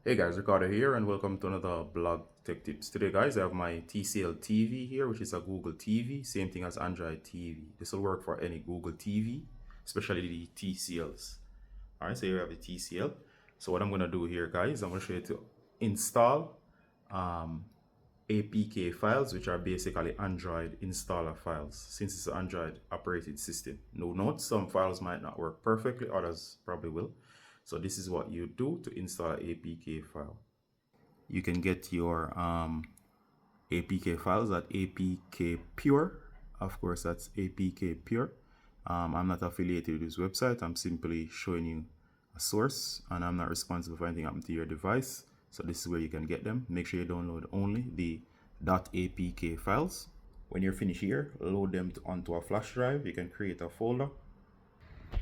Hey guys, Ricardo here and welcome to another blog tech tips. Today guys, I have my Tcl TV here, which is a Google TV, same thing as Android TV. This will work for any Google TV, especially the TCLs. Alright, so here we have the TCL. So what I'm going to do here guys, I'm going to show you to install APK files, which are basically Android installer files, since it's an Android operating system. No notes, some files might not work perfectly, others probably will. So this is what you do to install an APK file. You can get your APK files at APK Pure. Of course, that's APK Pure. I'm not affiliated with this website. I'm simply showing you a source, and I'm not responsible for anything happening to your device. So this is where you can get them. Make sure you download only the .apk files. When you're finished here, load them onto a flash drive. You can create a folder.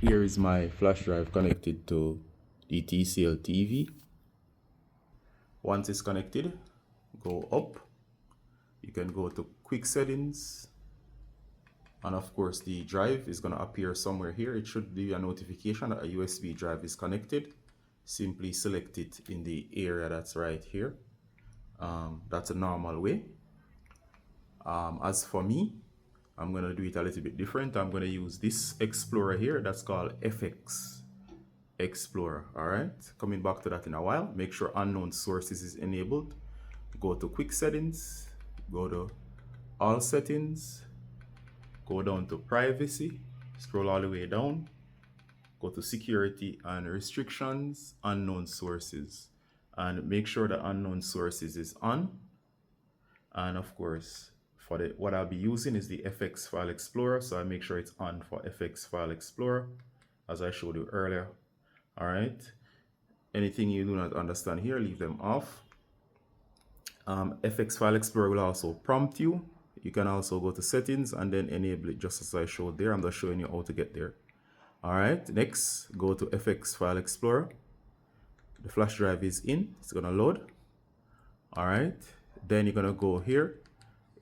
Here is my flash drive connected to the Tcl TV. Once it's connected, go up. You can go to quick settings, and of course the drive is going to appear somewhere here. It should be a notification that a USB drive is connected. Simply select it in the area that's right here. That's a normal way. As for me, I'm going to do it a little bit different. I'm going to use this Explorer here. That's called FX Explorer. All right, coming back to that in a while. Make sure unknown sources is enabled. Go to quick settings, go to all settings, go down to privacy, scroll all the way down, go to security and restrictions, unknown sources, and make sure the unknown sources is on. And of course, for what I'll be using is the FX File Explorer, so I make sure it's on for FX File Explorer, as I showed you earlier. All right, anything you do not understand here, leave them off. FX File Explorer will also prompt you. You can also go to settings and then enable it just as I showed there. I'm just showing you how to get there. All right, next, go to FX File Explorer. The flash drive is in, it's gonna load. All right, then you're gonna go here.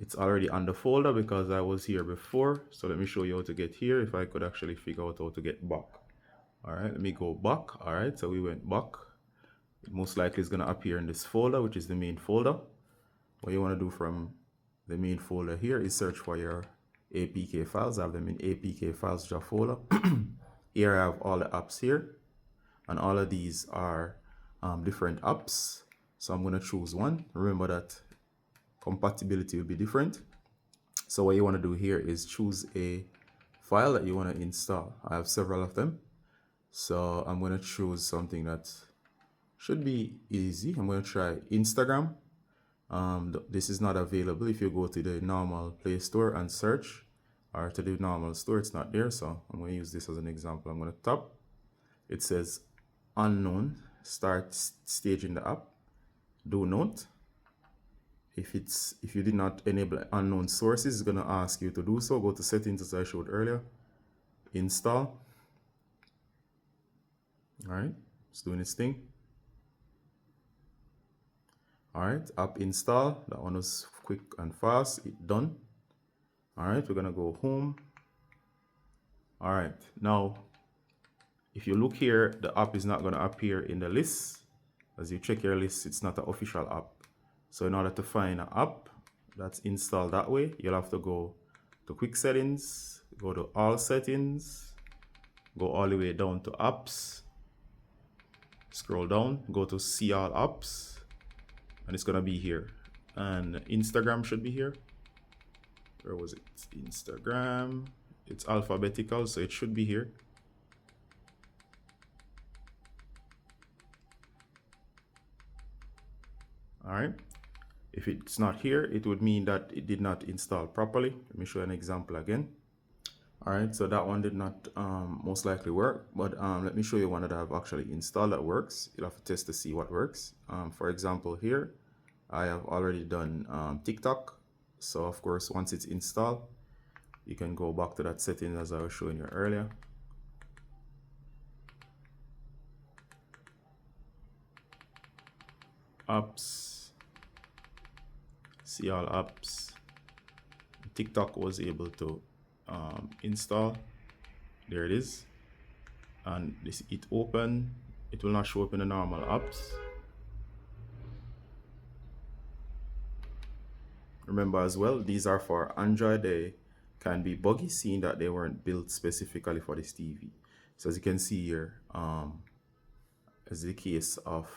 It's already on the folder because I was here before. So let me show you how to get here, if I could actually figure out how to get back. All right, let me go back. All right, so we went back. It most likely is gonna appear in this folder, which is the main folder. What you wanna do from the main folder here is search for your APK files. I have them in APK files folder. Here I have all the apps here, and all of these are different apps. So I'm going to choose one. Remember that compatibility will be different. So what you want to do here is choose a file that you want to install. I have several of them. So I'm going to choose something that should be easy. I'm going to try Instagram. This is not available if you go to the normal Play Store and search, or to the normal store, it's not there. So I'm going to use this as an example. I'm going to tap. It says unknown, start staging the app. Do note, if you did not enable unknown sources, it's going to ask you to do so. Go to settings as I showed earlier, install. All right, it's doing its thing. All right, app install. That one was quick and fast. It done. All right, we're gonna go home. All right, now if you look here, the app is not gonna appear in the list. As you check your list, it's not an official app. So in order to find an app that's installed that way, you'll have to go to quick settings, go to all settings, go all the way down to apps, scroll down, go to see all apps, and it's gonna be here. And Instagram should be here. Where was it? Instagram. It's alphabetical, so it should be here. All right. If it's not here, it would mean that it did not install properly. Let me show you an example again. All right, so that one did not most likely work, but let me show you one that I've actually installed that works. You'll have to test to see what works. For example, here, I have already done TikTok. So of course, once it's installed, you can go back to that setting as I was showing you earlier. Apps, see all apps. TikTok was able to install. There it is, and it open. It will not show up in the normal apps. remember as well, these are for Android. They can be buggy, seeing that they weren't built specifically for this TV. So as you can see here, as the case of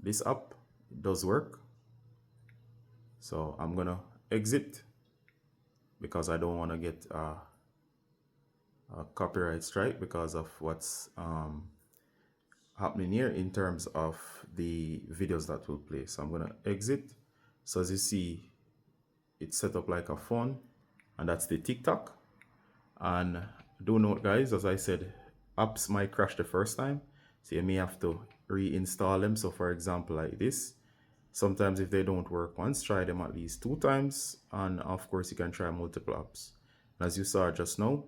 this app, it does work. So I'm gonna exit because I don't want to get a copyright strike because of what's happening here in terms of the videos that will play. So I'm gonna exit. So as you see, it's set up like a phone, and that's the TikTok. And do note, guys, as I said, apps might crash the first time, so you may have to reinstall them. So for example, like this, sometimes if they don't work once, try them at least 2 times, and of course you can try multiple apps. And as you saw just now,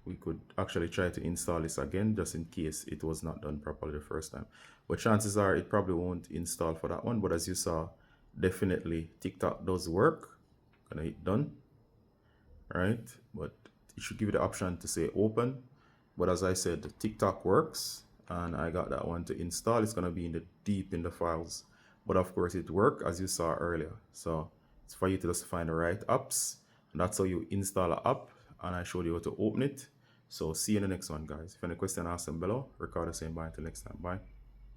we could actually try to install this again just in case it was not done properly the first time. But chances are it probably won't install for that one. But as you saw, definitely TikTok does work. Gonna hit done, right? But it should give you the option to say open. But as I said, TikTok works, and I got that one to install. It's gonna be in the deep in the files, but of course it worked as you saw earlier. So it's for you to just find the right apps, and that's how you install an app. And I showed you how to open it. So see you in the next one, guys. If any question, ask them below. Record the same. Bye until next time. Bye.